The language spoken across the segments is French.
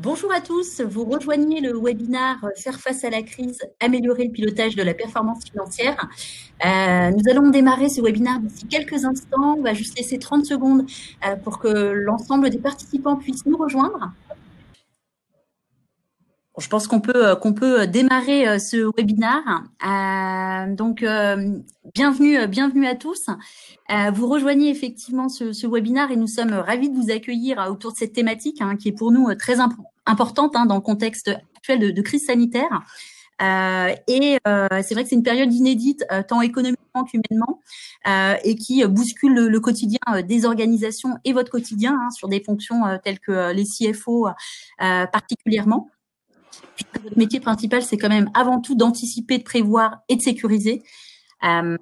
Bonjour à tous, vous rejoignez le webinaire Faire face à la crise, améliorer le pilotage de la performance financière. Nous allons démarrer ce webinaire d'ici quelques instants. On va juste laisser 30 secondes pour que l'ensemble des participants puissent nous rejoindre. Je pense qu'on peut démarrer ce webinaire. Bienvenue à tous. Vous rejoignez effectivement ce webinaire et nous sommes ravis de vous accueillir autour de cette thématique qui est pour nous très importante dans le contexte actuel de crise sanitaire. C'est vrai que c'est une période inédite, tant économiquement qu'humainement, et qui bouscule le quotidien des organisations et votre quotidien sur des fonctions telles que les CFO particulièrement. Puisque votre métier principal, c'est quand même avant tout d'anticiper, de prévoir et de sécuriser. CGI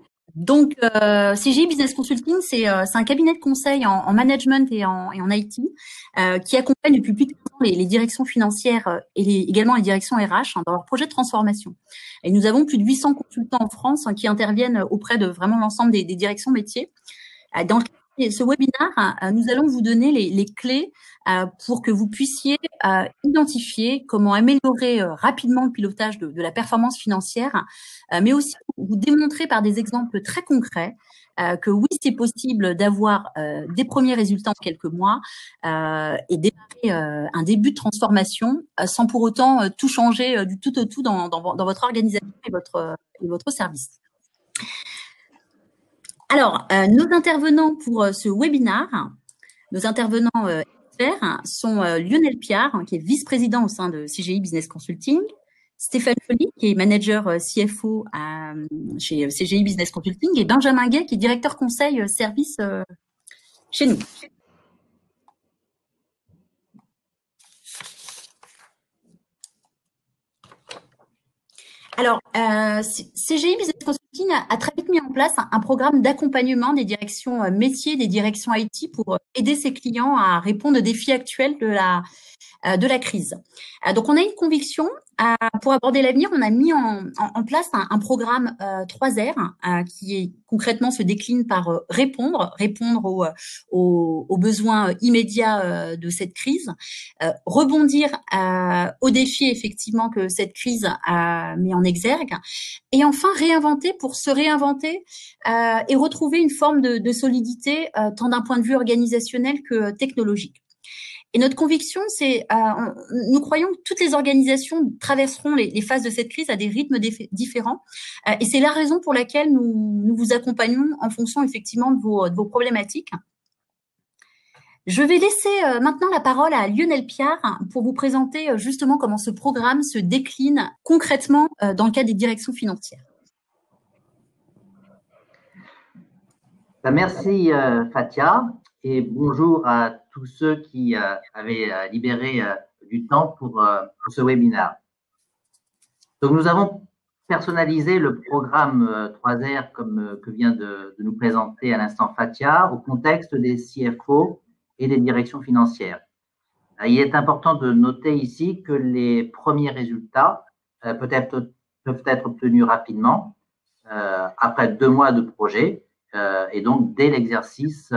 Business Consulting, c'est un cabinet de conseil en management et en IT qui accompagne depuis plus de 15 ans les directions financières et également les directions RH dans leurs projets de transformation. Et nous avons plus de 800 consultants en France qui interviennent auprès de vraiment l'ensemble des directions métiers. Dans ce webinaire, nous allons vous donner les clés pour que vous puissiez identifier comment améliorer rapidement le pilotage de la performance financière, mais aussi vous démontrer par des exemples très concrets que oui, c'est possible d'avoir des premiers résultats en quelques mois et démarrer un début de transformation sans pour autant tout changer du tout au tout dans votre organisation et votre service. Alors, nos intervenants pour ce webinaire, nos intervenants experts sont Lionel Piard, qui est vice-président au sein de CGI Business Consulting, Stéphane Joly, qui est manager CFO chez CGI Business Consulting, et Benjamin Gay, qui est directeur conseil service chez nous. Alors, CGI Business Consulting a très vite mis en place un programme d'accompagnement des directions métiers, des directions IT pour aider ses clients à répondre aux défis actuels de la crise. Donc, on a une conviction. Pour aborder l'avenir, on a mis en place un programme 3R qui concrètement se décline par répondre aux besoins immédiats de cette crise, rebondir aux défis effectivement que cette crise met en exergue, et enfin réinventer pour se réinventer et retrouver une forme de solidité tant d'un point de vue organisationnel que technologique. Et notre conviction, c'est, nous croyons que toutes les organisations traverseront les phases de cette crise à des rythmes différents. Et c'est la raison pour laquelle nous vous accompagnons en fonction effectivement de vos problématiques. Je vais laisser maintenant la parole à Lionel Piard pour vous présenter justement comment ce programme se décline concrètement dans le cas des directions financières. Merci Fatia, et bonjour à tous ceux qui avaient libéré du temps pour ce webinaire. Donc nous avons personnalisé le programme 3R que vient de nous présenter à l'instant Fatia au contexte des CFO et des directions financières. Il est important de noter ici que les premiers résultats peuvent être obtenus rapidement après 2 mois de projet et donc dès l'exercice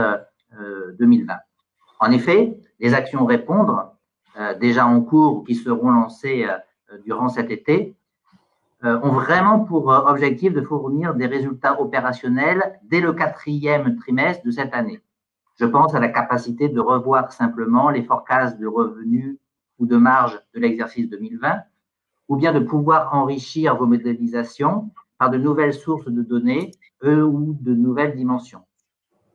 2020. En effet, les actions répondre déjà en cours ou qui seront lancées durant cet été ont vraiment pour objectif de fournir des résultats opérationnels dès le 4e trimestre de cette année. Je pense à la capacité de revoir simplement les forecasts de revenus ou de marge de l'exercice 2020, ou bien de pouvoir enrichir vos modélisations par de nouvelles sources de données ou de nouvelles dimensions.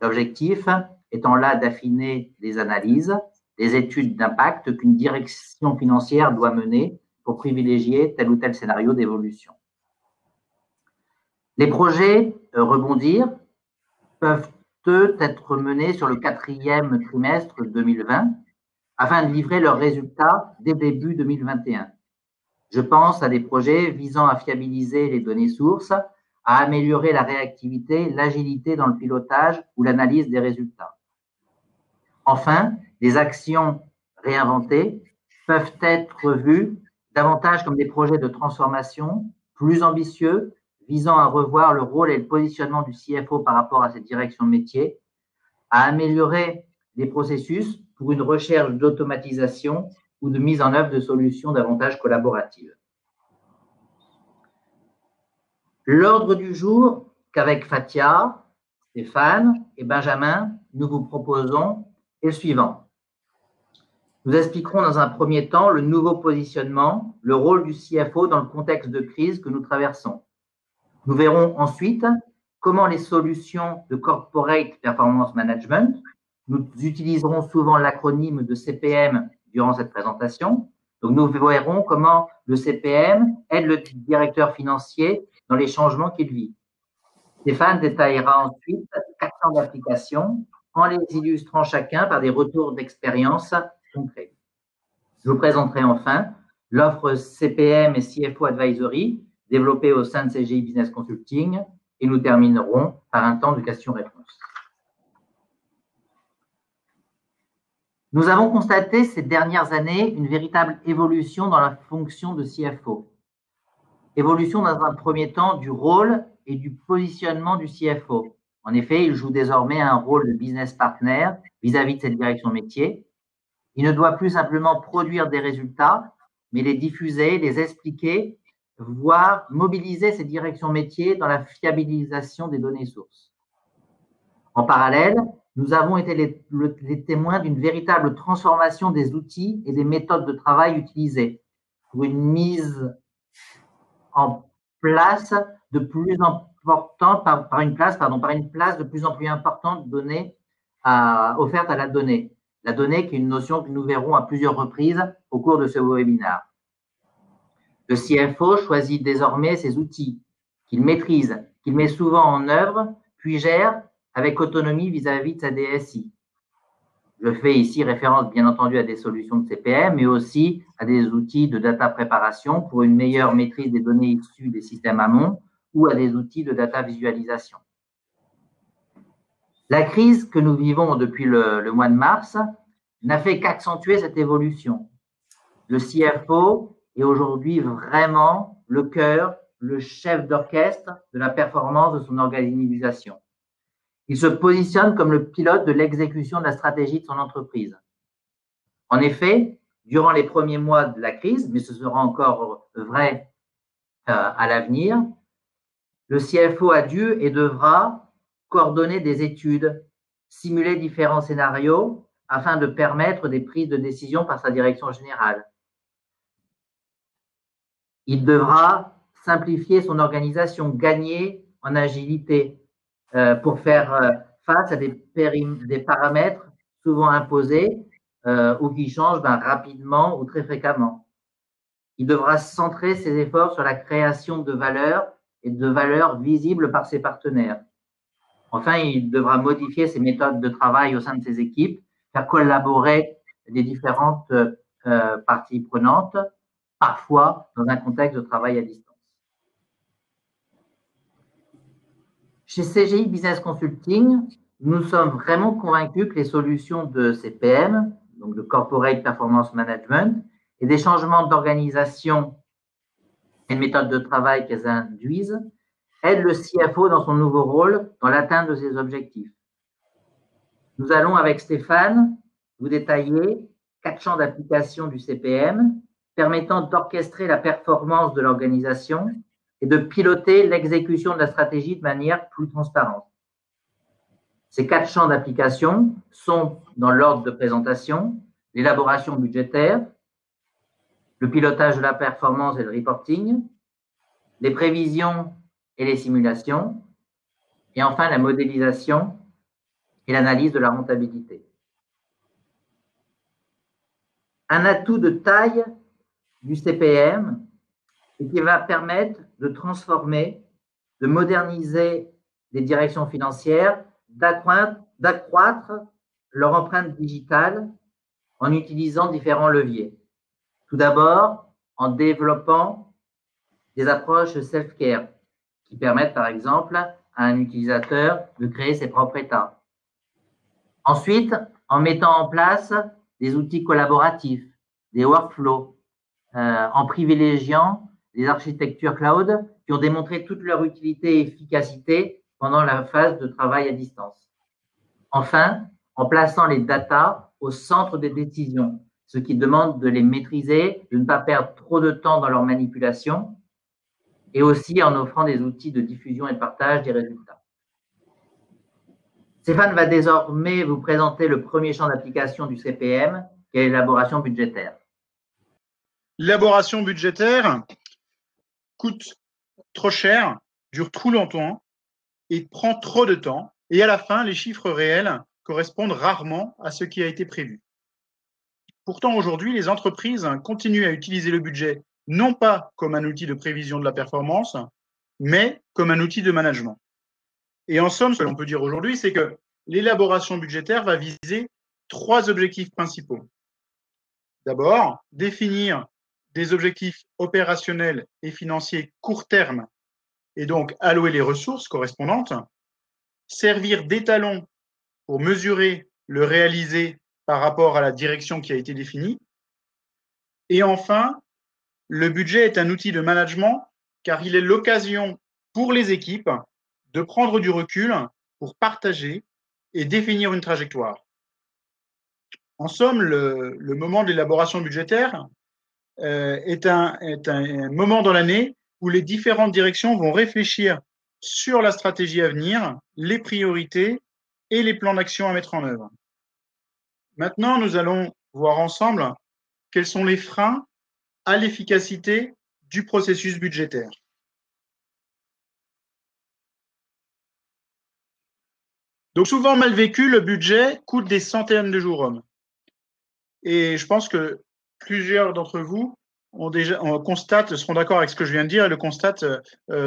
L'objectif étant là d'affiner les analyses, les études d'impact qu'une direction financière doit mener pour privilégier tel ou tel scénario d'évolution. Les projets rebondir peuvent être menés sur le 4e trimestre 2020 afin de livrer leurs résultats dès début 2021. Je pense à des projets visant à fiabiliser les données sources, à améliorer la réactivité, l'agilité dans le pilotage ou l'analyse des résultats. Enfin, les actions réinventées peuvent être vues davantage comme des projets de transformation plus ambitieux, visant à revoir le rôle et le positionnement du CFO par rapport à cette direction de métier, à améliorer les processus pour une recherche d'automatisation ou de mise en œuvre de solutions davantage collaboratives. L'ordre du jour qu'avec Fatia, Stéphane et Benjamin, nous vous proposons est le suivant. Nous expliquerons dans un premier temps le nouveau positionnement, le rôle du CFO dans le contexte de crise que nous traversons. Nous verrons ensuite comment les solutions de Corporate Performance Management, nous utiliserons souvent l'acronyme de CPM durant cette présentation. Donc, nous verrons comment le CPM aide le directeur financier dans les changements qu'il vit. Stéphane détaillera ensuite 4 champs d'application en les illustrant chacun par des retours d'expérience concrets. Je vous présenterai enfin l'offre CPM et CFO Advisory développée au sein de CGI Business Consulting et nous terminerons par un temps de questions-réponses. Nous avons constaté ces dernières années une véritable évolution dans la fonction de CFO. Évolution dans un premier temps du rôle et du positionnement du CFO. En effet, il joue désormais un rôle de business partner vis-à-vis de cette direction métier. Il ne doit plus simplement produire des résultats, mais les diffuser, les expliquer, voire mobiliser ces directions métiers dans la fiabilisation des données sources. En parallèle, nous avons été les témoins d'une véritable transformation des outils et des méthodes de travail utilisées pour une mise en place de plus importante par une place de plus en plus importante donnée offerte à la donnée. La donnée qui est une notion que nous verrons à plusieurs reprises au cours de ce webinaire. Le CFO choisit désormais ses outils qu'il maîtrise, qu'il met souvent en œuvre, puis gère avec autonomie vis-à-vis de sa DSI. Je fais ici référence, bien entendu, à des solutions de CPM, mais aussi à des outils de data préparation pour une meilleure maîtrise des données issues des systèmes amont ou à des outils de data visualisation. La crise que nous vivons depuis le mois de mars n'a fait qu'accentuer cette évolution. Le CFO est aujourd'hui vraiment le cœur, le chef d'orchestre de la performance de son organisation. Il se positionne comme le pilote de l'exécution de la stratégie de son entreprise. En effet, durant les premiers mois de la crise, mais ce sera encore vrai à l'avenir, le CFO a dû et devra coordonner des études, simuler différents scénarios afin de permettre des prises de décision par sa direction générale. Il devra simplifier son organisation, gagner en agilité pour faire face à des paramètres souvent imposés ou qui changent rapidement ou très fréquemment. Il devra centrer ses efforts sur la création de valeur et de valeurs visibles par ses partenaires. Enfin, il devra modifier ses méthodes de travail au sein de ses équipes, faire collaborer les différentes parties prenantes, parfois dans un contexte de travail à distance. Chez CGI Business Consulting, nous sommes vraiment convaincus que les solutions de CPM, donc de Corporate Performance Management, et des changements d'organisation et de méthode de travail qu'elles induisent, aident le CFO dans son nouveau rôle dans l'atteinte de ses objectifs. Nous allons, avec Stéphane, vous détailler 4 champs d'application du CPM permettant d'orchestrer la performance de l'organisation et de piloter l'exécution de la stratégie de manière plus transparente. Ces 4 champs d'application sont, dans l'ordre de présentation, l'élaboration budgétaire, le pilotage de la performance et le reporting, les prévisions et les simulations, et enfin la modélisation et l'analyse de la rentabilité. Un atout de taille du CPM et qui va permettre de transformer, de moderniser les directions financières, d'accroître leur empreinte digitale en utilisant différents leviers. Tout d'abord, en développant des approches self-care qui permettent, par exemple, à un utilisateur de créer ses propres états. Ensuite, en mettant en place des outils collaboratifs, des workflows, en privilégiant des architectures cloud qui ont démontré toute leur utilité et efficacité pendant la phase de travail à distance. Enfin, en plaçant les data au centre des décisions, ce qui demande de les maîtriser, de ne pas perdre trop de temps dans leur manipulation, et aussi en offrant des outils de diffusion et de partage des résultats. Stéphane va désormais vous présenter le premier champ d'application du CPM, qui est l'élaboration budgétaire. L'élaboration budgétaire coûte trop cher, dure trop longtemps et prend trop de temps. Et à la fin, les chiffres réels correspondent rarement à ce qui a été prévu. Pourtant, aujourd'hui, les entreprises continuent à utiliser le budget non pas comme un outil de prévision de la performance, mais comme un outil de management. Et en somme, ce que l'on peut dire aujourd'hui, c'est que l'élaboration budgétaire va viser 3 objectifs principaux. D'abord, définir des objectifs opérationnels et financiers court terme et donc allouer les ressources correspondantes, servir d'étalon pour mesurer le réalisé par rapport à la direction qui a été définie. Et enfin, le budget est un outil de management car il est l'occasion pour les équipes de prendre du recul pour partager et définir une trajectoire. En somme, le moment de l'élaboration budgétaire est un moment dans l'année où les différentes directions vont réfléchir sur la stratégie à venir, les priorités et les plans d'action à mettre en œuvre. Maintenant, nous allons voir ensemble quels sont les freins à l'efficacité du processus budgétaire. Donc, souvent mal vécu, le budget coûte des centaines de jours hommes. Et je pense que plusieurs d'entre vous seront d'accord avec ce que je viens de dire et le constatent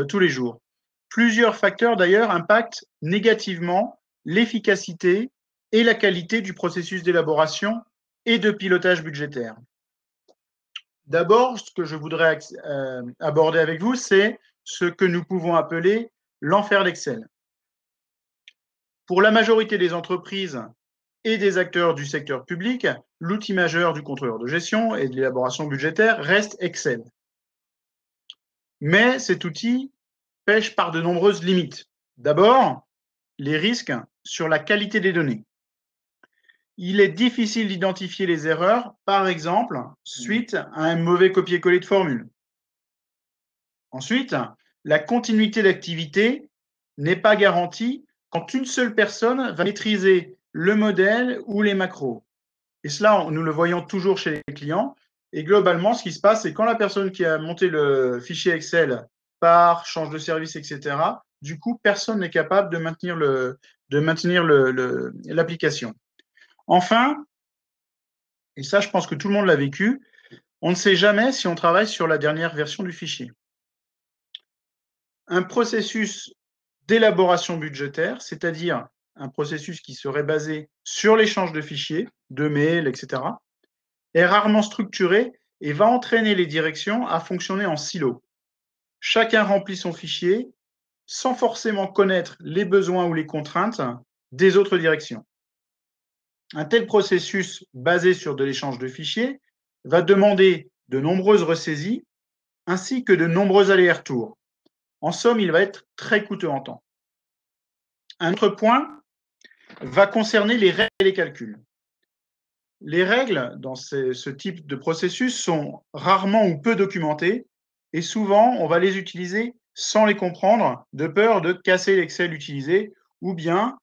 tous les jours. Plusieurs facteurs, d'ailleurs, impactent négativement l'efficacité et la qualité du processus d'élaboration et de pilotage budgétaire. D'abord, ce que je voudrais aborder avec vous, c'est ce que nous pouvons appeler l'enfer d'Excel. Pour la majorité des entreprises et des acteurs du secteur public, l'outil majeur du contrôleur de gestion et de l'élaboration budgétaire reste Excel. Mais cet outil pêche par de nombreuses limites. D'abord, les risques sur la qualité des données. Il est difficile d'identifier les erreurs, par exemple, suite à un mauvais copier-coller de formule. Ensuite, la continuité d'activité n'est pas garantie quand une seule personne va maîtriser le modèle ou les macros. Et cela, nous le voyons toujours chez les clients. Et globalement, ce qui se passe, c'est quand la personne qui a monté le fichier Excel part, change de service, etc., du coup, personne n'est capable de maintenir l'application. Enfin, et ça, je pense que tout le monde l'a vécu, on ne sait jamais si on travaille sur la dernière version du fichier. Un processus d'élaboration budgétaire, c'est-à-dire un processus qui serait basé sur l'échange de fichiers, de mails, etc., est rarement structuré et va entraîner les directions à fonctionner en silo. Chacun remplit son fichier sans forcément connaître les besoins ou les contraintes des autres directions. Un tel processus basé sur de l'échange de fichiers va demander de nombreuses ressaisies ainsi que de nombreux allers-retours. En somme, il va être très coûteux en temps. Un autre point va concerner les règles et les calculs. Les règles dans ce type de processus sont rarement ou peu documentées et souvent, on va les utiliser sans les comprendre, de peur de casser l'Excel utilisé, ou bien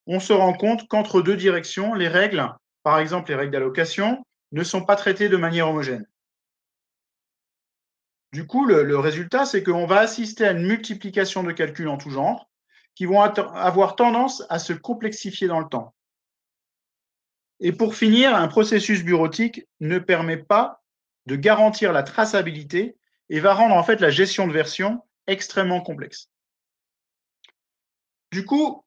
on se rend compte qu'entre deux directions, les règles, par exemple les règles d'allocation, ne sont pas traitées de manière homogène. Du coup, le résultat, c'est qu'on va assister à une multiplication de calculs en tout genre qui vont avoir tendance à se complexifier dans le temps. Et pour finir, un processus bureautique ne permet pas de garantir la traçabilité et va rendre en fait la gestion de version extrêmement complexe. Du coup,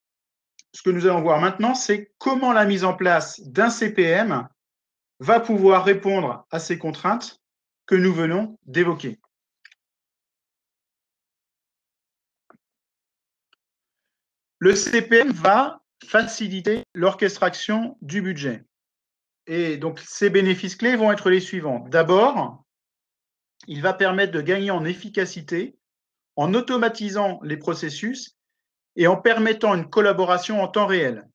ce que nous allons voir maintenant, c'est comment la mise en place d'un CPM va pouvoir répondre à ces contraintes que nous venons d'évoquer. Le CPM va faciliter l'orchestration du budget. Et donc, ces bénéfices clés vont être les suivants. D'abord, il va permettre de gagner en efficacité en automatisant les processus et en permettant une collaboration en temps réel.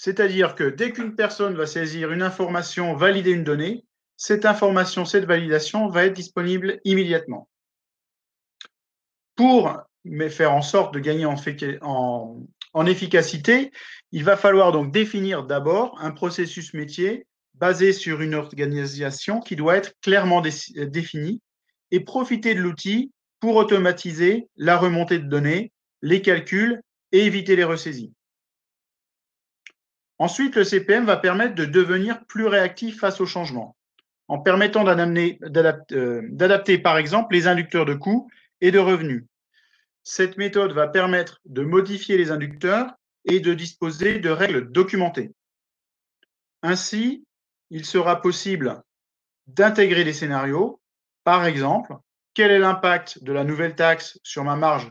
C'est-à-dire que dès qu'une personne va saisir une information, valider une donnée, cette information, cette validation va être disponible immédiatement. Pour faire en sorte de gagner en efficacité, il va falloir donc définir d'abord un processus métier basé sur une organisation qui doit être clairement définie et profiter de l'outil pour automatiser la remontée de données, les calculs et éviter les ressaisies. Ensuite, le CPM va permettre de devenir plus réactif face aux changements, en permettant d'adapter par exemple les inducteurs de coûts et de revenus. Cette méthode va permettre de modifier les inducteurs et de disposer de règles documentées. Ainsi, il sera possible d'intégrer des scénarios. Par exemple, quel est l'impact de la nouvelle taxe sur ma marge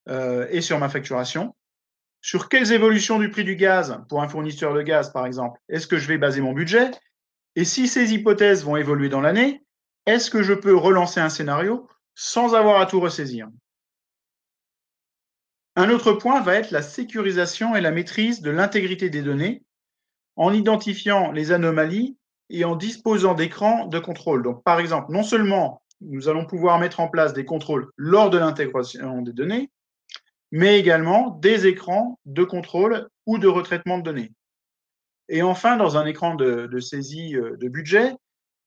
et sur ma facturation? Sur quelles évolutions du prix du gaz pour un fournisseur de gaz, par exemple, est-ce que je vais baser mon budget? Et si ces hypothèses vont évoluer dans l'année, est-ce que je peux relancer un scénario sans avoir à tout ressaisir? Un autre point va être la sécurisation et la maîtrise de l'intégrité des données en identifiant les anomalies et en disposant d'écrans de contrôle. Donc, par exemple, non seulement nous allons pouvoir mettre en place des contrôles lors de l'intégration des données, mais également des écrans de contrôle ou de retraitement de données. Et enfin, dans un écran de saisie de budget,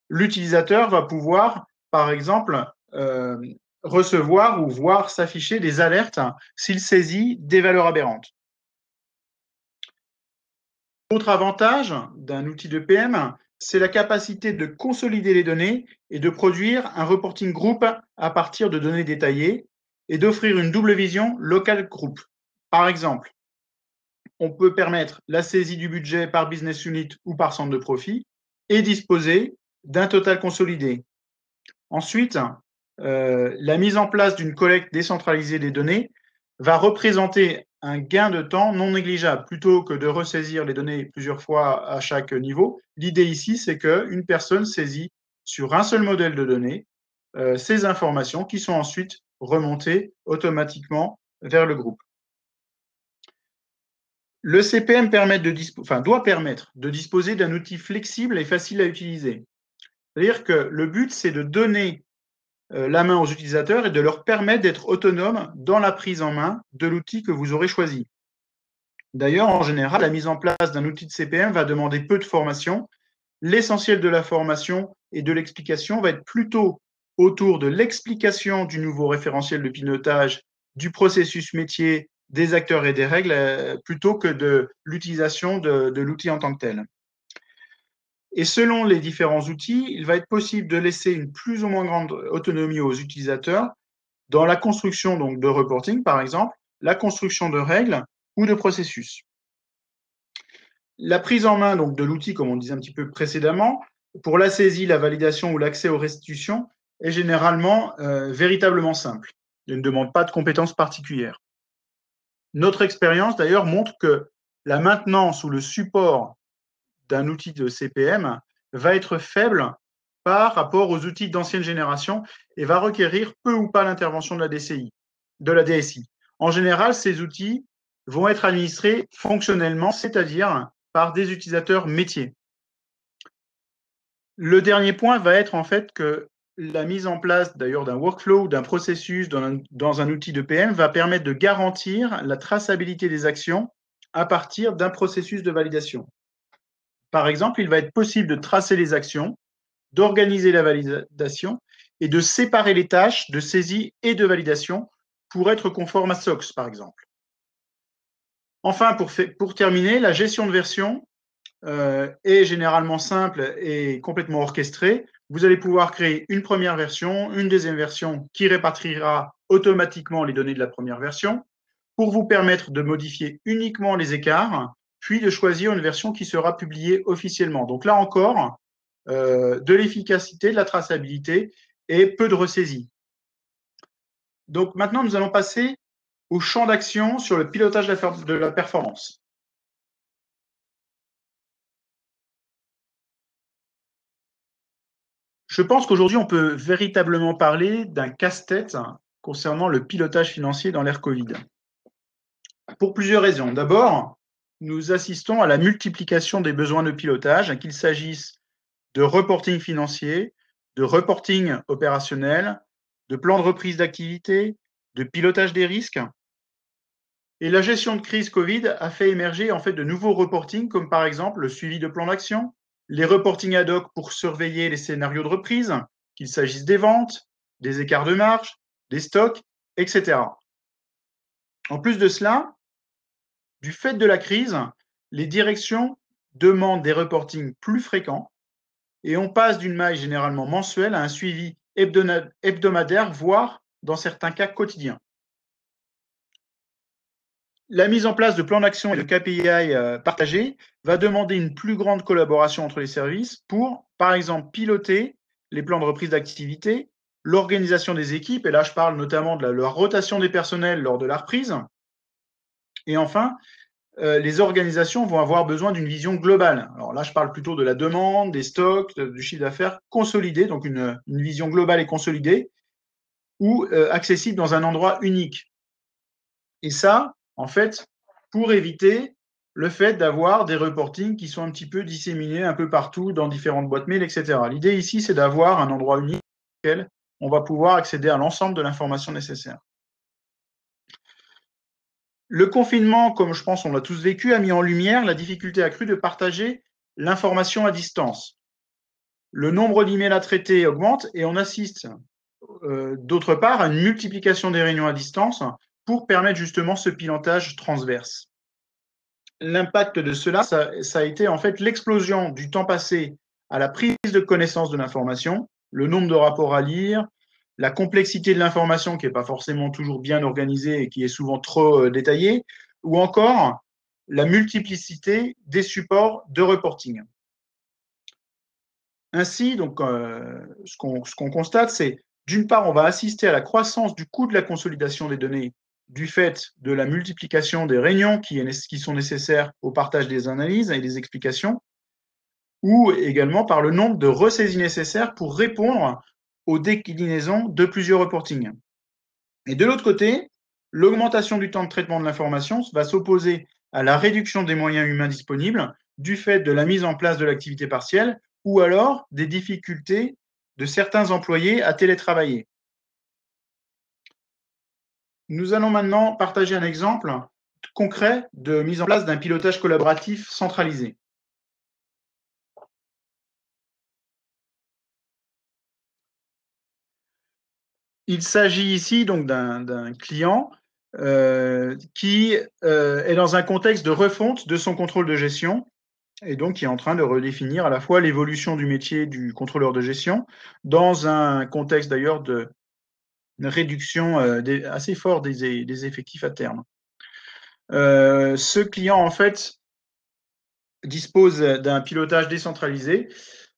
l'utilisateur va pouvoir, par exemple, recevoir ou voir s'afficher des alertes s'il saisit des valeurs aberrantes. Autre avantage d'un outil de PM, c'est la capacité de consolider les données et de produire un reporting group à partir de données détaillées et d'offrir une double vision local group. Par exemple, on peut permettre la saisie du budget par business unit ou par centre de profit et disposer d'un total consolidé. Ensuite, la mise en place d'une collecte décentralisée des données va représenter un gain de temps non négligeable. Plutôt que de ressaisir les données plusieurs fois à chaque niveau, l'idée ici, c'est qu'une personne saisit sur un seul modèle de données ces informations qui sont ensuite remontées automatiquement vers le groupe. Le CPM doit permettre de disposer d'un outil flexible et facile à utiliser. C'est-à-dire que le but, c'est de donner la main aux utilisateurs et de leur permettre d'être autonomes dans la prise en main de l'outil que vous aurez choisi. D'ailleurs, en général, la mise en place d'un outil de CPM va demander peu de formation. L'essentiel de la formation et de l'explication va être plutôt autour de l'explication du nouveau référentiel de pilotage, du processus métier, des acteurs et des règles, plutôt que de l'utilisation de l'outil en tant que tel. Et selon les différents outils, il va être possible de laisser une plus ou moins grande autonomie aux utilisateurs dans la construction donc, de reporting, par exemple, la construction de règles ou de processus. La prise en main donc, de l'outil, comme on disait un petit peu précédemment, pour la saisie, la validation ou l'accès aux restitutions, est généralement véritablement simple. Il ne demande pas de compétences particulières. Notre expérience, d'ailleurs, montre que la maintenance ou le support d'un outil de CPM va être faible par rapport aux outils d'ancienne génération et va requérir peu ou pas l'intervention de la DSI. En général, ces outils vont être administrés fonctionnellement, c'est-à-dire par des utilisateurs métiers. Le dernier point va être en fait que la mise en place d'ailleurs d'un workflow, d'un processus dans un outil de PM va permettre de garantir la traçabilité des actions à partir d'un processus de validation. Par exemple, il va être possible de tracer les actions, d'organiser la validation et de séparer les tâches de saisie et de validation pour être conforme à SOX, par exemple. Enfin, pour terminer, la gestion de version est généralement simple et complètement orchestrée. Vous allez pouvoir créer une première version, une deuxième version qui répatriera automatiquement les données de la première version pour vous permettre de modifier uniquement les écarts, puis de choisir une version qui sera publiée officiellement. Donc là encore, de l'efficacité, de la traçabilité et peu de ressaisie. Donc maintenant, nous allons passer au champ d'action sur le pilotage de la performance. Je pense qu'aujourd'hui, on peut véritablement parler d'un casse-tête concernant le pilotage financier dans l'ère Covid. Pour plusieurs raisons. D'abord, nous assistons à la multiplication des besoins de pilotage, qu'il s'agisse de reporting financier, de reporting opérationnel, de plan de reprise d'activité, de pilotage des risques. Et la gestion de crise Covid a fait émerger en fait de nouveaux reportings, comme par exemple le suivi de plans d'action, les reportings ad hoc pour surveiller les scénarios de reprise, qu'il s'agisse des ventes, des écarts de marge, des stocks, etc. En plus de cela, du fait de la crise, les directions demandent des reportings plus fréquents et on passe d'une maille généralement mensuelle à un suivi hebdomadaire, voire dans certains cas quotidien. La mise en place de plans d'action et de KPI partagés va demander une plus grande collaboration entre les services pour, par exemple, piloter les plans de reprise d'activité, l'organisation des équipes, et là je parle notamment de la rotation des personnels lors de la reprise. Et enfin, les organisations vont avoir besoin d'une vision globale. Alors là, je parle plutôt de la demande, des stocks, du chiffre d'affaires consolidé, donc une vision globale et consolidée, ou accessible dans un endroit unique. Et ça, en fait, pour éviter le fait d'avoir des reportings qui sont un petit peu disséminés un peu partout dans différentes boîtes mail, etc. L'idée ici, c'est d'avoir un endroit unique dans lequel on va pouvoir accéder à l'ensemble de l'information nécessaire. Le confinement, comme je pense on l'a tous vécu, a mis en lumière la difficulté accrue de partager l'information à distance. Le nombre d'emails à traiter augmente et on assiste d'autre part à une multiplication des réunions à distance pour permettre justement ce pilotage transverse. L'impact de cela, ça a été en fait l'explosion du temps passé à la prise de connaissance de l'information, le nombre de rapports à lire, la complexité de l'information qui n'est pas forcément toujours bien organisée et qui est souvent trop détaillée, ou encore la multiplicité des supports de reporting. Ainsi, donc, ce qu'on constate, c'est d'une part, on va assister à la croissance du coût de la consolidation des données du fait de la multiplication des réunions qui sont nécessaires au partage des analyses et des explications, ou également par le nombre de ressaisies nécessaires pour répondre aux déclinaisons de plusieurs reportings. Et de l'autre côté, l'augmentation du temps de traitement de l'information va s'opposer à la réduction des moyens humains disponibles du fait de la mise en place de l'activité partielle ou alors des difficultés de certains employés à télétravailler. Nous allons maintenant partager un exemple concret de mise en place d'un pilotage collaboratif centralisé. Il s'agit ici donc d'un client qui est dans un contexte de refonte de son contrôle de gestion et donc qui est en train de redéfinir à la fois l'évolution du métier du contrôleur de gestion dans un contexte d'ailleurs de réduction assez fort des effectifs à terme. Ce client, en fait, dispose d'un pilotage décentralisé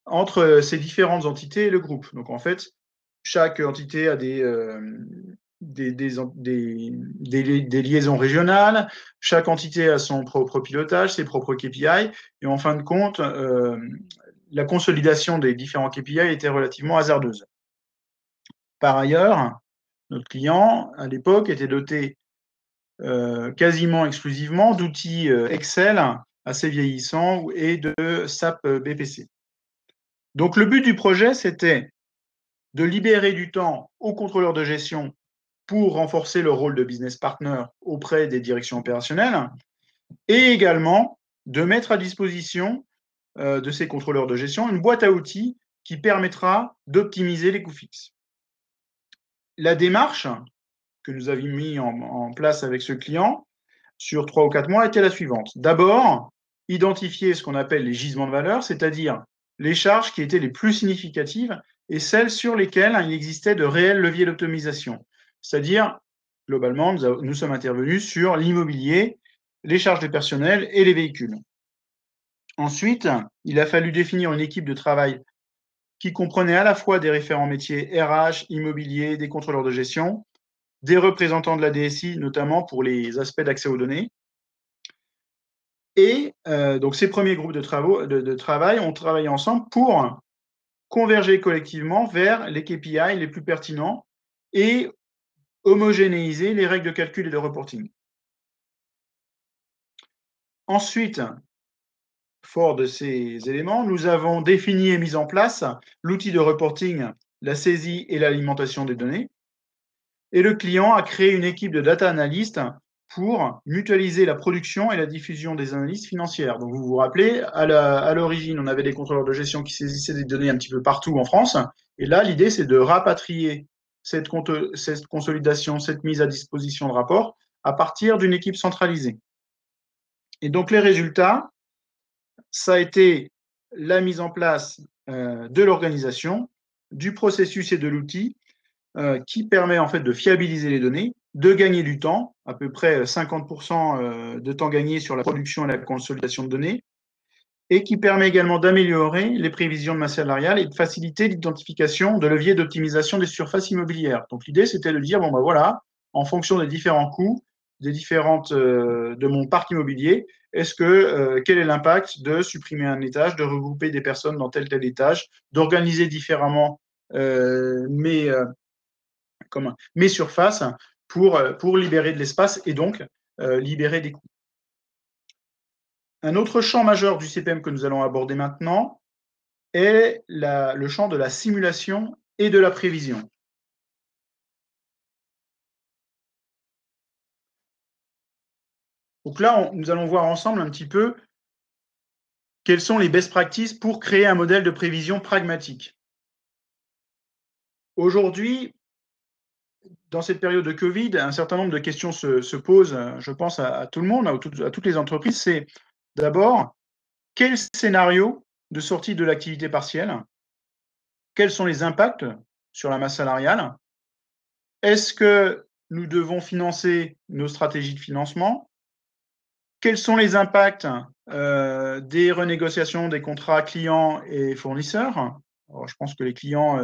entre ces différentes entités et le groupe. Donc, en fait, chaque entité a des liaisons régionales, chaque entité a son propre pilotage, ses propres KPI, et en fin de compte, la consolidation des différents KPI était relativement hasardeuse. Par ailleurs, notre client, à l'époque, était doté quasiment exclusivement d'outils Excel assez vieillissants et de SAP BPC. Donc le but du projet, c'était de libérer du temps aux contrôleurs de gestion pour renforcer le rôle de business partner auprès des directions opérationnelles et également de mettre à disposition de ces contrôleurs de gestion une boîte à outils qui permettra d'optimiser les coûts fixes. La démarche que nous avions mis en place avec ce client sur 3 ou 4 mois était la suivante. D'abord, identifier ce qu'on appelle les gisements de valeur, c'est-à-dire les charges qui étaient les plus significatives et celles sur lesquelles il existait de réels leviers d'optimisation. C'est-à-dire, globalement, nous sommes intervenus sur l'immobilier, les charges de personnel et les véhicules. Ensuite, il a fallu définir une équipe de travail qui comprenait à la fois des référents métiers RH, immobilier, des contrôleurs de gestion, des représentants de la DSI, notamment pour les aspects d'accès aux données. Et donc, ces premiers groupes de travail ont travaillé ensemble pour converger collectivement vers les KPI les plus pertinents et homogénéiser les règles de calcul et de reporting. Ensuite, fort de ces éléments, nous avons défini et mis en place l'outil de reporting, la saisie et l'alimentation des données. Et le client a créé une équipe de data analysts pour mutualiser la production et la diffusion des analyses financières. Donc, vous vous rappelez, à l'origine, on avait des contrôleurs de gestion qui saisissaient des données un petit peu partout en France. Et là, l'idée, c'est de rapatrier cette consolidation, cette mise à disposition de rapports à partir d'une équipe centralisée. Et donc, les résultats, ça a été la mise en place de l'organisation, du processus et de l'outil qui permet en fait de fiabiliser les données, de gagner du temps, à peu près 50% de temps gagné sur la production et la consolidation de données, et qui permet également d'améliorer les prévisions de masse salariale et de faciliter l'identification de leviers d'optimisation des surfaces immobilières. Donc l'idée, c'était de dire, bon ben voilà, en fonction des différents coûts, de mon parc immobilier, quel est l'impact de supprimer un étage, de regrouper des personnes dans tel étage, d'organiser différemment mes surfaces pour libérer de l'espace et donc libérer des coûts. Un autre champ majeur du CPM que nous allons aborder maintenant est le champ de la simulation et de la prévision. Donc là, nous allons voir ensemble un petit peu quelles sont les best practices pour créer un modèle de prévision pragmatique. Aujourd'hui, dans cette période de Covid, un certain nombre de questions se posent, je pense, à tout le monde, à toutes les entreprises. C'est d'abord, quel scénario de sortie de l'activité partielle? Quels sont les impacts sur la masse salariale? Est-ce que nous devons financer nos stratégies de financement? Quels sont les impacts des renégociations des contrats clients et fournisseurs? Alors, je pense que les clients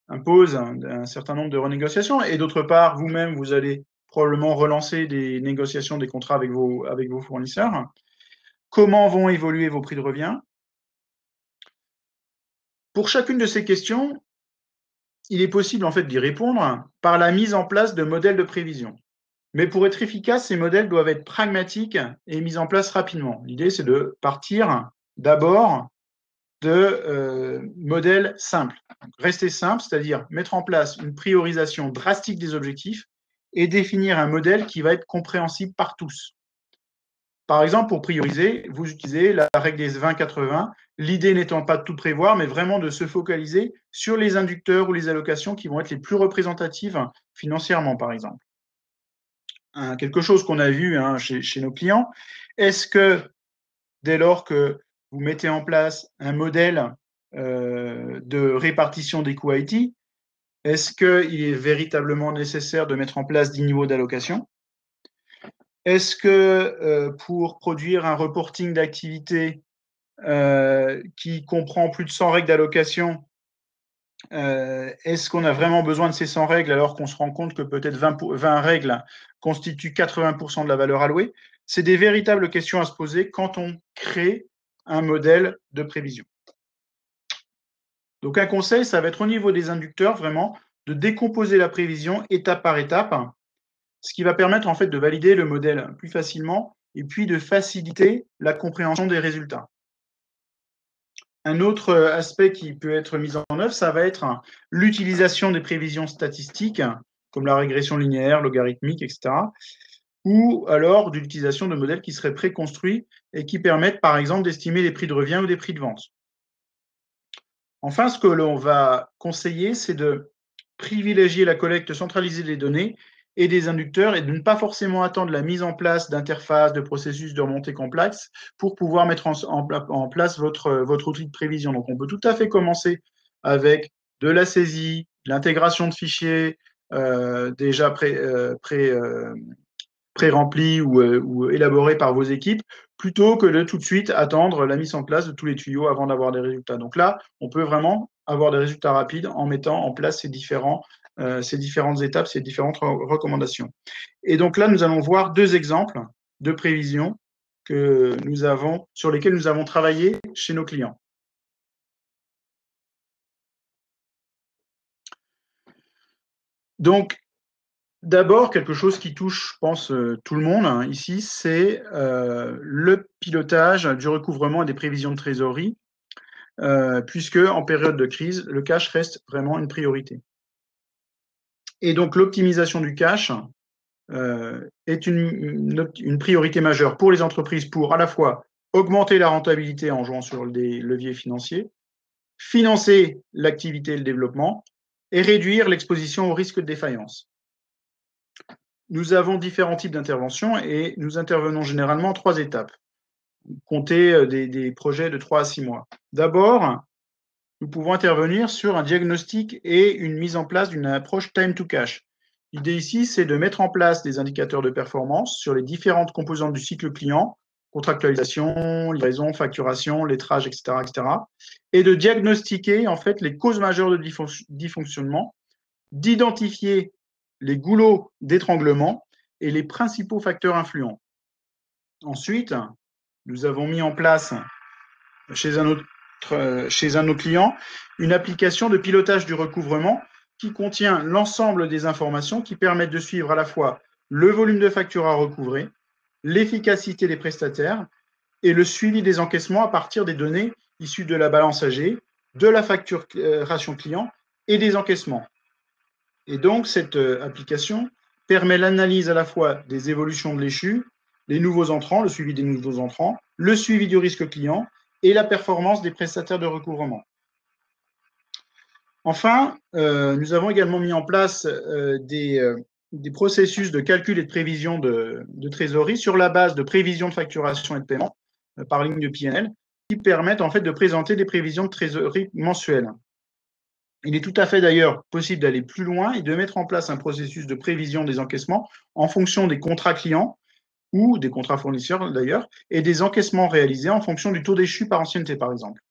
imposent un certain nombre de renégociations. Et d'autre part, vous-même, vous allez probablement relancer des négociations des contrats avec vos fournisseurs. Comment vont évoluer vos prix de revient? Pour chacune de ces questions, il est possible en fait d'y répondre par la mise en place de modèles de prévision. Mais pour être efficace, ces modèles doivent être pragmatiques et mis en place rapidement. L'idée, c'est de partir d'abord de modèles simples. Donc, rester simple, c'est-à-dire mettre en place une priorisation drastique des objectifs et définir un modèle qui va être compréhensible par tous. Par exemple, pour prioriser, vous utilisez la règle des 20-80, l'idée n'étant pas de tout prévoir, mais vraiment de se focaliser sur les inducteurs ou les allocations qui vont être les plus représentatives financièrement, par exemple. Quelque chose qu'on a vu chez nos clients, est-ce que dès lors que vous mettez en place un modèle de répartition des coûts IT, est-ce qu'il est véritablement nécessaire de mettre en place 10 niveaux d'allocation? Est-ce que pour produire un reporting d'activité qui comprend plus de 100 règles d'allocation, est-ce qu'on a vraiment besoin de ces 100 règles alors qu'on se rend compte que peut-être 20 règles constituent 80% de la valeur allouée? C'est des véritables questions à se poser quand on crée un modèle de prévision. Donc un conseil, ça va être au niveau des inducteurs, vraiment, de décomposer la prévision étape par étape, ce qui va permettre en fait de valider le modèle plus facilement et puis de faciliter la compréhension des résultats. Un autre aspect qui peut être mis en œuvre, ça va être l'utilisation des prévisions statistiques, comme la régression linéaire, logarithmique, etc., ou alors de l'utilisation de modèles qui seraient préconstruits et qui permettent, par exemple, d'estimer les prix de revient ou des prix de vente. Enfin, ce que l'on va conseiller, c'est de privilégier la collecte centralisée des données et des inducteurs et de ne pas forcément attendre la mise en place d'interfaces, de processus de remontée complexes pour pouvoir mettre en place votre outil de prévision. Donc, on peut tout à fait commencer avec de la saisie, l'intégration de fichiers déjà pré-remplis ou élaborés par vos équipes, plutôt que de tout de suite attendre la mise en place de tous les tuyaux avant d'avoir des résultats. Donc là, on peut vraiment avoir des résultats rapides en mettant en place ces différentes étapes, ces différentes recommandations. Et donc là, nous allons voir deux exemples de prévisions sur lesquelles nous avons travaillé chez nos clients. Donc, D'abord, quelque chose qui touche, je pense, tout le monde hein, ici, c'est le pilotage du recouvrement et des prévisions de trésorerie, puisque en période de crise, le cash reste vraiment une priorité. Et donc, l'optimisation du cash est une priorité majeure pour les entreprises pour à la fois augmenter la rentabilité en jouant sur des leviers financiers, financer l'activité et le développement et réduire l'exposition au risque de défaillance. Nous avons différents types d'interventions et nous intervenons généralement en 3 étapes. Comptez des projets de 3 à 6 mois. D'abord, nous pouvons intervenir sur un diagnostic et une mise en place d'une approche time to cash. L'idée ici, c'est de mettre en place des indicateurs de performance sur les différentes composantes du cycle client, contractualisation, livraison, facturation, lettrage, etc., et de diagnostiquer en fait les causes majeures de dysfonctionnement, d'identifier les goulots d'étranglement et les principaux facteurs influents. Ensuite, nous avons mis en place chez un de nos clients une application de pilotage du recouvrement qui contient l'ensemble des informations qui permettent de suivre à la fois le volume de factures à recouvrer, l'efficacité des prestataires et le suivi des encaissements à partir des données issues de la balance AG, de la facturation client et des encaissements. Et donc, cette application permet l'analyse à la fois des évolutions de l'échu, les nouveaux entrants, le suivi des nouveaux entrants, le suivi du risque client et la performance des prestataires de recouvrement. Enfin, nous avons également mis en place des processus de calcul et de prévision de trésorerie sur la base de prévisions de facturation et de paiement par ligne de PNL qui permettent en fait de présenter des prévisions de trésorerie mensuelles. Il est tout à fait d'ailleurs possible d'aller plus loin et de mettre en place un processus de prévision des encaissements en fonction des contrats clients ou des contrats fournisseurs d'ailleurs, et des encaissements réalisés en fonction du taux d'échu par ancienneté, par exemple.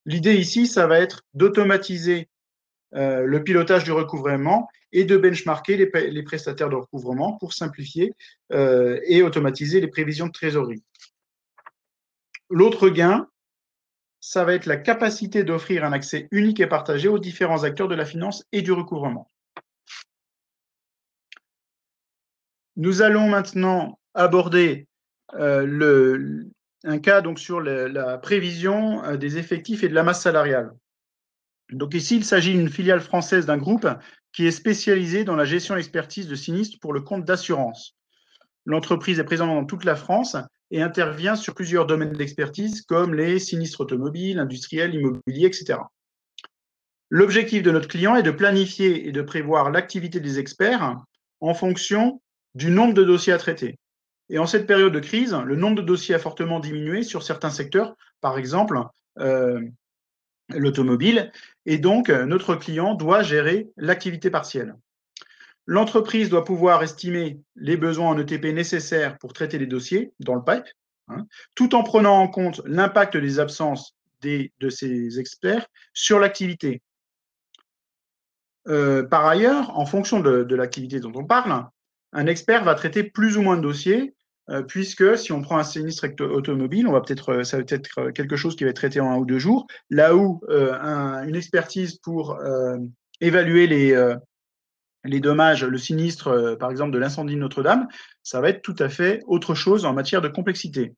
L'idée ici, ça va être d'automatiser le pilotage du recouvrement et de benchmarker les prestataires de recouvrement pour simplifier et automatiser les prévisions de trésorerie. L'autre gain, ça va être la capacité d'offrir un accès unique et partagé aux différents acteurs de la finance et du recouvrement. Nous allons maintenant aborder un cas donc, sur la prévision des effectifs et de la masse salariale. Donc ici, il s'agit d'une filiale française d'un groupe qui est spécialisée dans la gestion et expertise de sinistres pour le compte d'assurance. L'entreprise est présente dans toute la France et intervient sur plusieurs domaines d'expertise comme les sinistres automobiles, industriels, immobiliers, etc. L'objectif de notre client est de planifier et de prévoir l'activité des experts en fonction du nombre de dossiers à traiter. Et en cette période de crise, le nombre de dossiers a fortement diminué sur certains secteurs, par exemple l'automobile, et donc notre client doit gérer l'activité partielle. L'entreprise doit pouvoir estimer les besoins en ETP nécessaires pour traiter les dossiers dans le pipe, tout en prenant en compte l'impact des absences de ces experts sur l'activité. Par ailleurs, en fonction de l'activité dont on parle, un expert va traiter plus ou moins de dossiers, puisque si on prend un sinistre automobile, ça va être quelque chose qui va être traité en 1 ou 2 jours, là où une expertise pour évaluer les dommages, le sinistre, par exemple, de l'incendie de Notre-Dame, ça va être tout à fait autre chose en matière de complexité.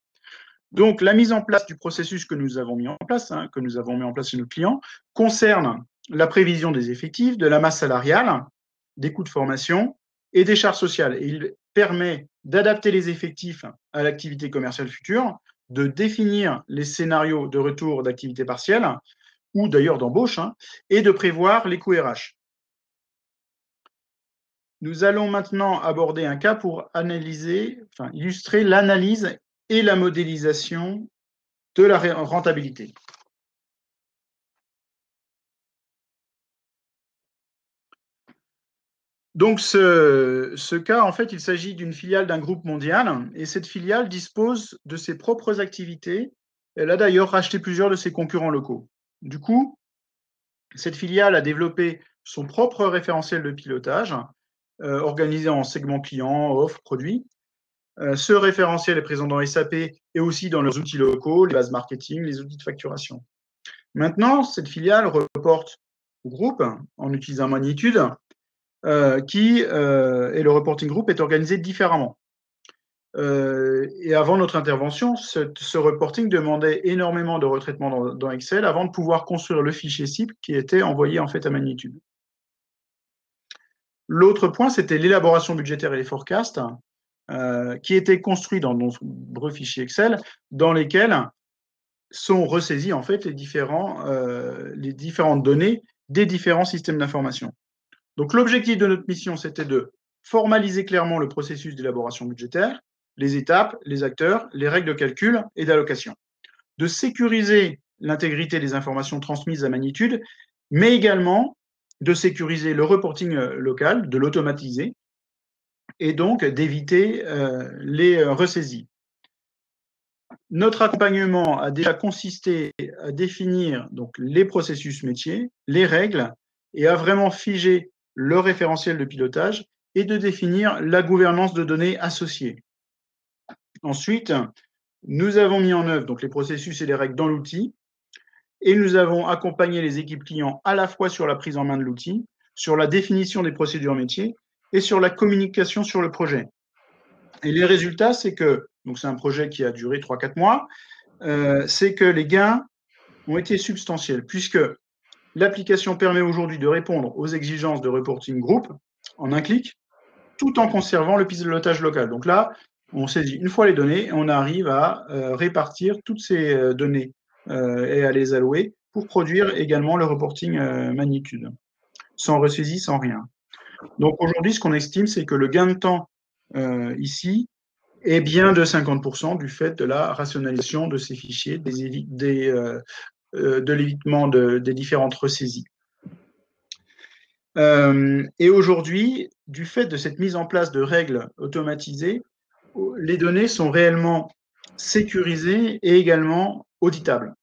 Donc, la mise en place du processus que nous avons mis en place, chez nos clients, concerne la prévision des effectifs, de la masse salariale, des coûts de formation et des charges sociales. Et il permet d'adapter les effectifs à l'activité commerciale future, de définir les scénarios de retour d'activité partielle ou d'ailleurs d'embauche, et de prévoir les coûts RH. Nous allons maintenant aborder un cas pour illustrer l'analyse et la modélisation de la rentabilité. Donc, ce cas, en fait, il s'agit d'une filiale d'un groupe mondial et cette filiale dispose de ses propres activités. Elle a d'ailleurs racheté plusieurs de ses concurrents locaux. Du coup, cette filiale a développé son propre référentiel de pilotage, organisé en segments clients, offres, produits. Ce référentiel est présent dans SAP et aussi dans leurs outils locaux, les bases marketing, les outils de facturation. Maintenant, cette filiale reporte au groupe en utilisant Magnitude et le reporting group est organisé différemment. Et avant notre intervention, ce reporting demandait énormément de retraitement dans Excel avant de pouvoir construire le fichier cible qui était envoyé en fait à Magnitude. L'autre point, c'était l'élaboration budgétaire et les forecasts qui étaient construits dans de nombreux fichiers Excel dans lesquels sont ressaisies en fait les différentes données des différents systèmes d'information. Donc l'objectif de notre mission, c'était de formaliser clairement le processus d'élaboration budgétaire, les étapes, les acteurs, les règles de calcul et d'allocation, de sécuriser l'intégrité des informations transmises à Magnitude, mais également de sécuriser le reporting local, de l'automatiser, et donc d'éviter les ressaisies. Notre accompagnement a déjà consisté à définir donc les processus métiers, les règles, et à vraiment figer le référentiel de pilotage et de définir la gouvernance de données associées. Ensuite, nous avons mis en œuvre donc les processus et les règles dans l'outil, et nous avons accompagné les équipes clients à la fois sur la prise en main de l'outil, sur la définition des procédures métiers et sur la communication sur le projet. Et les résultats, c'est que, donc c'est un projet qui a duré 3-4 mois, c'est que les gains ont été substantiels, puisque l'application permet aujourd'hui de répondre aux exigences de reporting group en un clic, tout en conservant le pilotage local. Donc là, on saisit une fois les données et on arrive à répartir toutes ces données et à les allouer pour produire également le reporting Magnitude, sans ressaisie, sans rien. Donc aujourd'hui, ce qu'on estime, c'est que le gain de temps ici est bien de 50% du fait de la rationalisation de ces fichiers, de l'évitement des différentes ressaisies. Et aujourd'hui, du fait de cette mise en place de règles automatisées, les données sont réellement sécurisées et également auditables.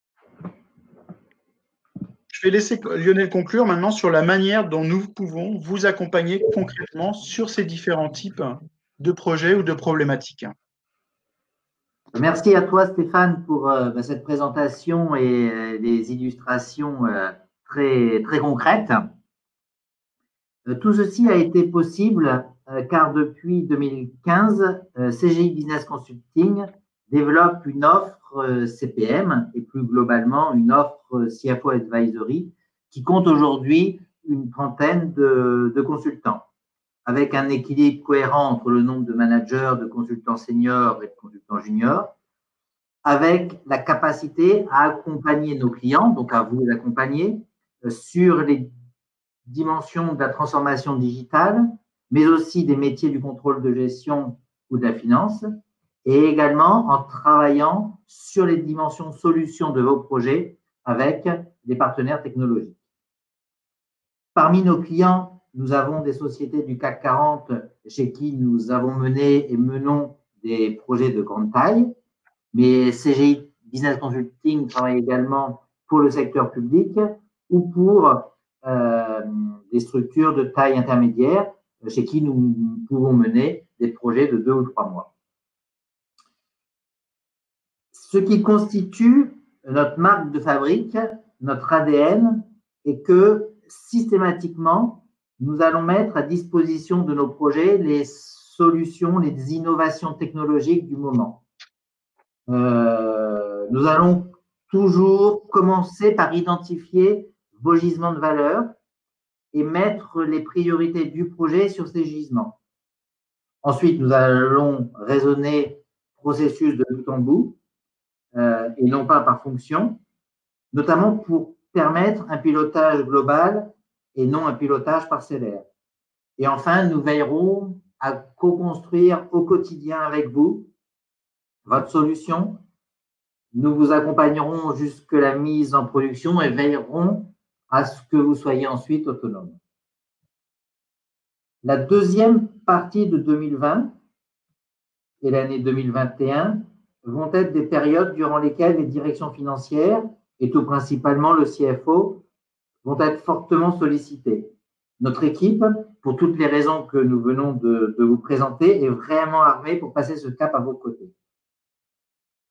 Je vais laisser Lionel conclure maintenant sur la manière dont nous pouvons vous accompagner concrètement sur ces différents types de projets ou de problématiques. Merci à toi, Stéphane, pour cette présentation et les illustrations très, très concrètes. Tout ceci a été possible car depuis 2015, CGI Business Consulting développe une offre CPM et plus globalement une offre CFO Advisory qui compte aujourd'hui une trentaine de consultants, avec un équilibre cohérent entre le nombre de managers, de consultants seniors et de consultants juniors, avec la capacité à accompagner nos clients, donc à vous les accompagner, sur les dimensions de la transformation digitale, mais aussi des métiers du contrôle de gestion ou de la finance, et également en travaillant sur les dimensions solutions de vos projets avec des partenaires technologiques. Parmi nos clients, nous avons des sociétés du CAC 40 chez qui nous avons mené et menons des projets de grande taille, mais CGI Business Consulting travaille également pour le secteur public ou pour des structures de taille intermédiaire chez qui nous pouvons mener des projets de 2 ou 3 mois. Ce qui constitue notre marque de fabrique, notre ADN, est que systématiquement, nous allons mettre à disposition de nos projets les solutions, les innovations technologiques du moment. Nous allons toujours commencer par identifier vos gisements de valeur et mettre les priorités du projet sur ces gisements. Ensuite, nous allons raisonner processus de bout en bout et non pas par fonction, notamment pour permettre un pilotage global et non un pilotage parcellaire. Et enfin, nous veillerons à co-construire au quotidien avec vous votre solution. Nous vous accompagnerons jusque la mise en production et veillerons à ce que vous soyez ensuite autonome. La deuxième partie de 2020 et l'année 2021 vont être des périodes durant lesquelles les directions financières et tout principalement le CFO vont être fortement sollicitées. Notre équipe, pour toutes les raisons que nous venons de vous présenter, est vraiment armée pour passer ce cap à vos côtés.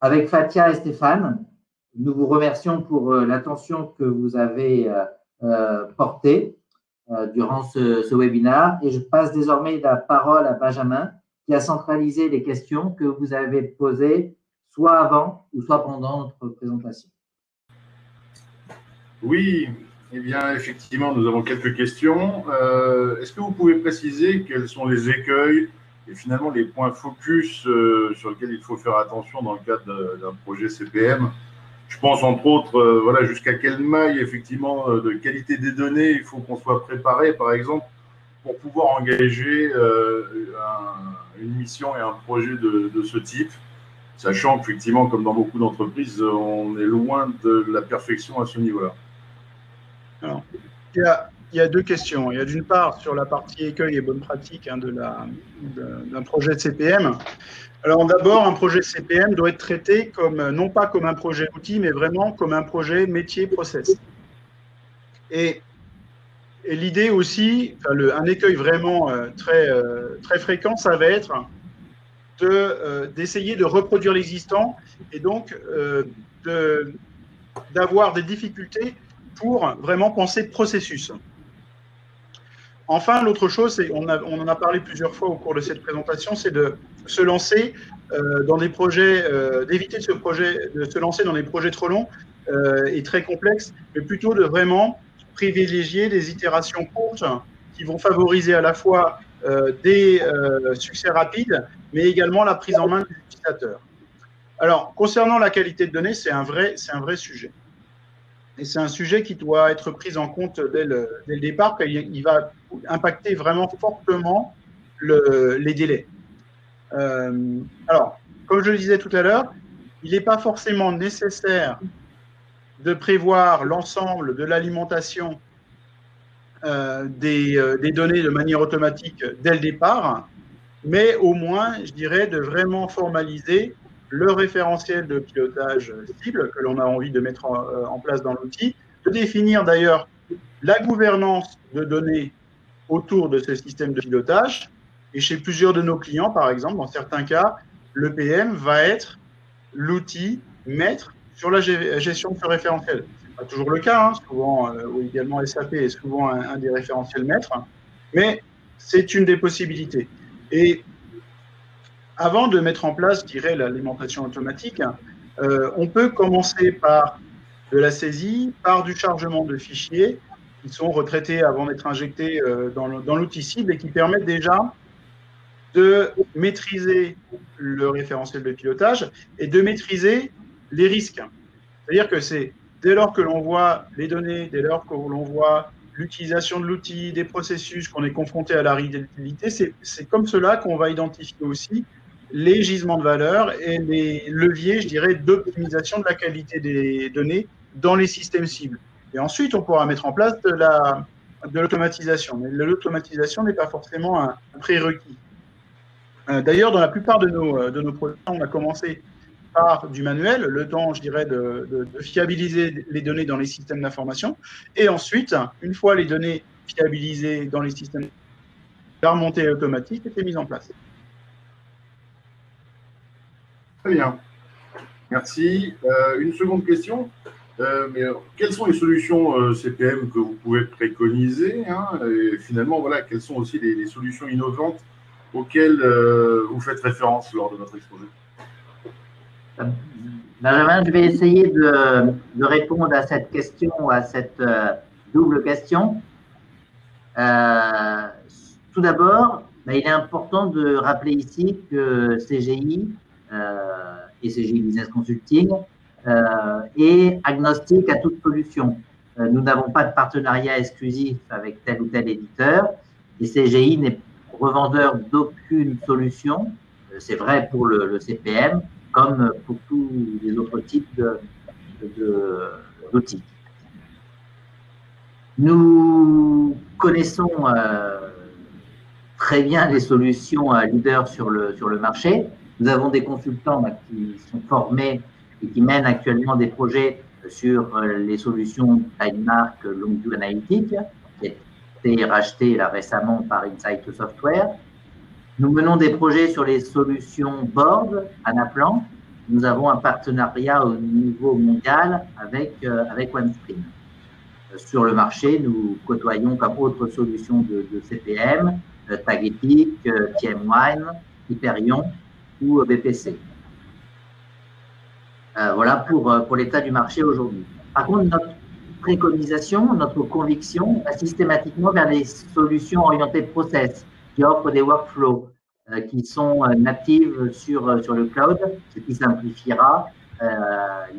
Avec Fatia et Stéphane, nous vous remercions pour l'attention que vous avez portée durant ce webinaire. Et je passe désormais la parole à Benjamin, qui a centralisé les questions que vous avez posées soit avant ou soit pendant notre présentation. Oui, eh bien, effectivement, nous avons quelques questions. Est-ce que vous pouvez préciser quels sont les écueils et finalement les points focus sur lesquels il faut faire attention dans le cadre d'un projet CPM? Je pense entre autres, voilà, jusqu'à quelle maille effectivement de qualité des données il faut qu'on soit préparé, par exemple, pour pouvoir engager une mission et un projet de ce type, sachant qu'effectivement, comme dans beaucoup d'entreprises, on est loin de la perfection à ce niveau-là. Alors, il y a deux questions. Il y a d'une part sur la partie écueil et bonnes pratiques d'un projet de CPM. Alors d'abord, un projet CPM doit être traité non pas comme un projet outil, mais vraiment comme un projet métier process. Et l'idée aussi, un écueil vraiment très fréquent, ça va être d'essayer de reproduire l'existant et donc d'avoir des difficultés pour vraiment penser processus. Enfin, l'autre chose, on en a parlé plusieurs fois au cours de cette présentation, c'est de se lancer dans des projets, d'éviter de se lancer dans des projets trop longs et très complexes, mais plutôt de vraiment privilégier des itérations courtes qui vont favoriser à la fois des succès rapides, mais également la prise en main de l'utilisateur. Alors, concernant la qualité de données, c'est un vrai sujet. Et c'est un sujet qui doit être pris en compte dès le départ, car il va impacter vraiment fortement les délais. Alors, comme je le disais tout à l'heure, il n'est pas forcément nécessaire de prévoir l'ensemble de l'alimentation des données de manière automatique dès le départ, mais au moins, je dirais, de vraiment formaliser le référentiel de pilotage cible que l'on a envie de mettre en place dans l'outil, de définir d'ailleurs la gouvernance de données autour de ce système de pilotage. Et chez plusieurs de nos clients, par exemple, dans certains cas, le PM va être l'outil maître sur la gestion de ce référentiel. Ce n'est pas toujours le cas, hein, souvent, ou également SAP est souvent un des référentiels maîtres, mais c'est une des possibilités. Et avant de mettre en place, je dirais, l'alimentation automatique, on peut commencer par de la saisie, par du chargement de fichiers qui sont retraités avant d'être injectés dans l'outil cible et qui permettent déjà de maîtriser le référentiel de pilotage et de maîtriser les risques. C'est-à-dire que c'est dès lors que l'on voit les données, dès lors que l'on voit l'utilisation de l'outil, des processus, qu'on est confronté à la réalité, c'est comme cela qu'on va identifier aussi les gisements de valeur et les leviers, je dirais, d'optimisation de la qualité des données dans les systèmes cibles. Et ensuite, on pourra mettre en place de l'automatisation. Mais l'automatisation n'est pas forcément un prérequis. D'ailleurs, dans la plupart de nos projets, on a commencé par du manuel, le temps, je dirais, de fiabiliser les données dans les systèmes d'information. Et ensuite, une fois les données fiabilisées dans les systèmes, la remontée automatique était mise en place. Très bien. Merci. Une seconde question. Quelles sont les solutions CPM que vous pouvez préconiser, hein, et finalement, voilà, quelles sont aussi les solutions innovantes auxquelles vous faites référence lors de votre exposé? Benjamin, je vais essayer de répondre à cette question, à cette double question. Tout d'abord, il est important de rappeler ici que CGI et CGI Business Consulting est agnostique à toute solution. Nous n'avons pas de partenariat exclusif avec tel ou tel éditeur et CGI n'est revendeur d'aucune solution. C'est vrai pour le CPM comme pour tous les autres types d'outils. Nous connaissons très bien les solutions leaders sur le marché. Nous avons des consultants qui sont formés et qui mènent actuellement des projets sur les solutions Tidemark Longview Analytics, qui a été racheté là récemment par Insight Software. Nous menons des projets sur les solutions Board, Anaplan. Nous avons un partenariat au niveau mondial avec OneStream. sur le marché, nous côtoyons comme autres solutions de CPM, Tagetic, TMWine, Hyperion ou BPC. Voilà pour l'état du marché aujourd'hui. Par contre, notre préconisation, notre conviction va systématiquement vers les solutions orientées process qui offrent des workflows qui sont natives sur le cloud, ce qui simplifiera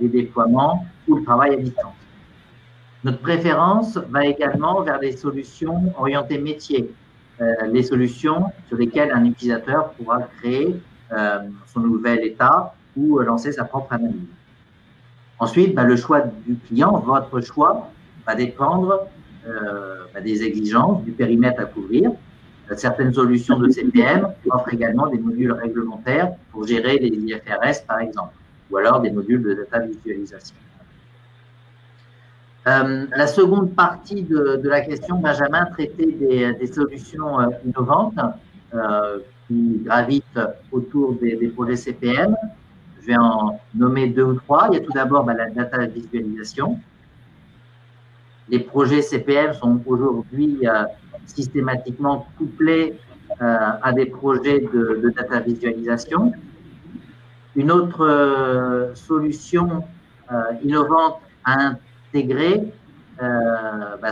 les déploiements ou le travail à distance. Notre préférence va également vers les solutions orientées métier, les solutions sur lesquelles un utilisateur pourra créer son nouvel état ou lancer sa propre analyse. Ensuite, le choix du client, votre choix, va dépendre des exigences, du périmètre à couvrir. Certaines solutions de CPM offrent également des modules réglementaires pour gérer les IFRS, par exemple, ou alors des modules de data visualisation. La seconde partie de la question, Benjamin, traitait des solutions innovantes qui gravitent autour des projets CPM. Je vais en nommer 2 ou 3. Il y a tout d'abord la data visualisation. Les projets CPM sont aujourd'hui systématiquement couplés à des projets de data visualisation. Une autre solution innovante à intégrer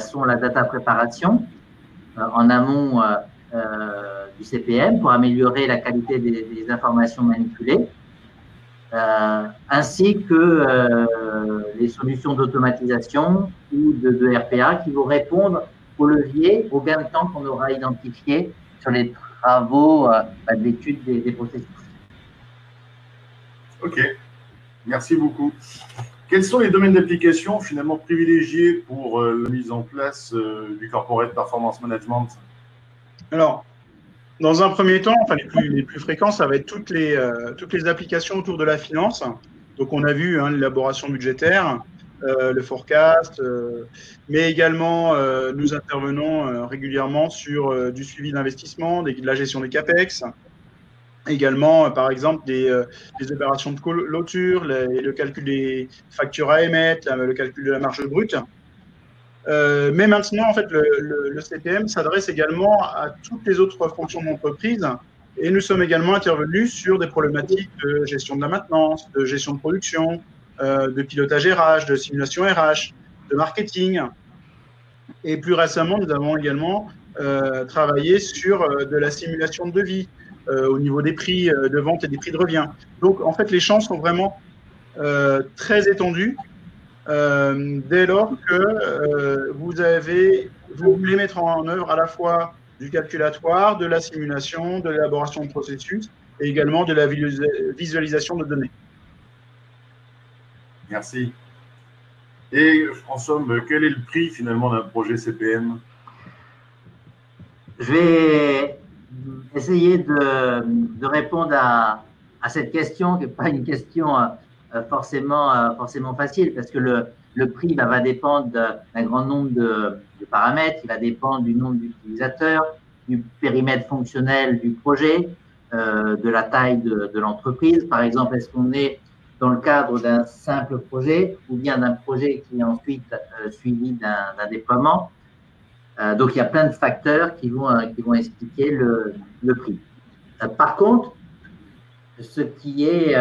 sont la data préparation en amont du CPM pour améliorer la qualité des informations manipulées, ainsi que les solutions d'automatisation ou de RPA qui vont répondre aux leviers, aux gains de temps qu'on aura identifiés sur les travaux d'étude des processus. Ok, merci beaucoup. Quels sont les domaines d'application finalement privilégiés pour la mise en place du Corporate Performance Management? Alors, dans un premier temps, les plus fréquents, ça va être toutes les applications autour de la finance. Donc, on a vu l'élaboration budgétaire, le forecast, mais également, nous intervenons régulièrement sur du suivi d'investissement, de la gestion des CAPEX, également, par exemple, des opérations de clôture, le calcul des factures à émettre, le calcul de la marge brute. Mais maintenant, en fait, le CPM s'adresse également à toutes les autres fonctions de l'entreprise et nous sommes également intervenus sur des problématiques de gestion de la maintenance, de gestion de production, de pilotage RH, de simulation RH, de marketing. Et plus récemment, nous avons également travaillé sur de la simulation de devis au niveau des prix de vente et des prix de revient. Donc, en fait, les champs sont vraiment très étendus. Dès lors que vous voulez mettre en œuvre à la fois du calculatoire, de la simulation, de l'élaboration de processus et également de la visualisation de données. Merci. Et en somme, quel est le prix finalement d'un projet CPM? Je vais essayer de répondre à cette question, qui n'est pas une question forcément facile, parce que le prix va dépendre d'un grand nombre de paramètres, il va dépendre du nombre d'utilisateurs, du périmètre fonctionnel du projet, de la taille de l'entreprise. Par exemple, est-ce qu'on est dans le cadre d'un simple projet ou bien d'un projet qui est ensuite suivi d'un déploiement? Donc, il y a plein de facteurs qui vont expliquer le prix. Par contre, ce qui est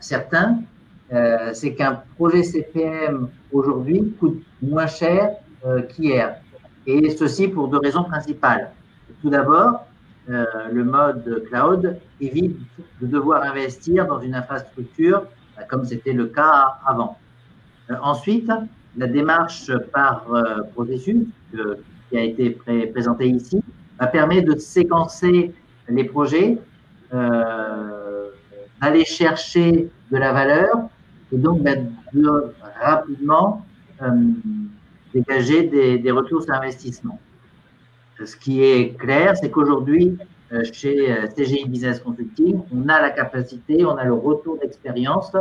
certain, c'est qu'un projet CPM aujourd'hui coûte moins cher qu'hier. Et ceci pour 2 raisons principales. Tout d'abord, le mode cloud évite de devoir investir dans une infrastructure comme c'était le cas avant. Ensuite, la démarche par processus qui a été présenté ici, permet de séquencer les projets, d'aller chercher de la valeur et donc de rapidement dégager des retours sur investissement. Ce qui est clair, c'est qu'aujourd'hui, chez CGI Business Consulting, on a la capacité, on a le retour d'expérience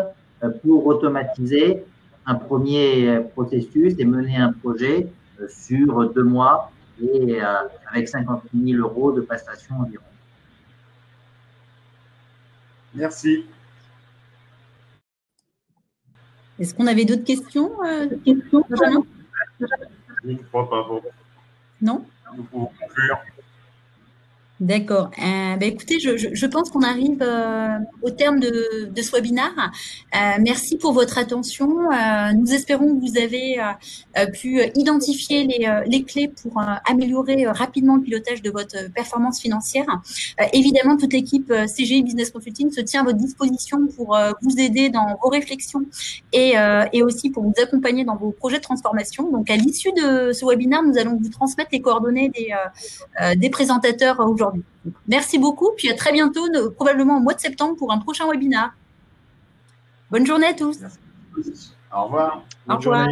pour automatiser un premier processus et mener un projet sur 2 mois et avec 50 000 € de prestations environ. Merci. Est-ce qu'on avait d'autres questions, Je ne crois pas. Bon, Non? nous pouvons conclure. D'accord. Écoutez, je pense qu'on arrive au terme de ce webinaire. Merci pour votre attention. Nous espérons que vous avez pu identifier les clés pour améliorer rapidement le pilotage de votre performance financière. Évidemment, toute l'équipe CGI Business Consulting se tient à votre disposition pour vous aider dans vos réflexions et aussi pour vous accompagner dans vos projets de transformation. Donc, à l'issue de ce webinaire, nous allons vous transmettre les coordonnées des présentateurs aujourd'hui. Merci beaucoup, puis à très bientôt, probablement au mois de septembre pour un prochain webinaire. Bonne journée à tous. Merci. Au revoir. Au revoir.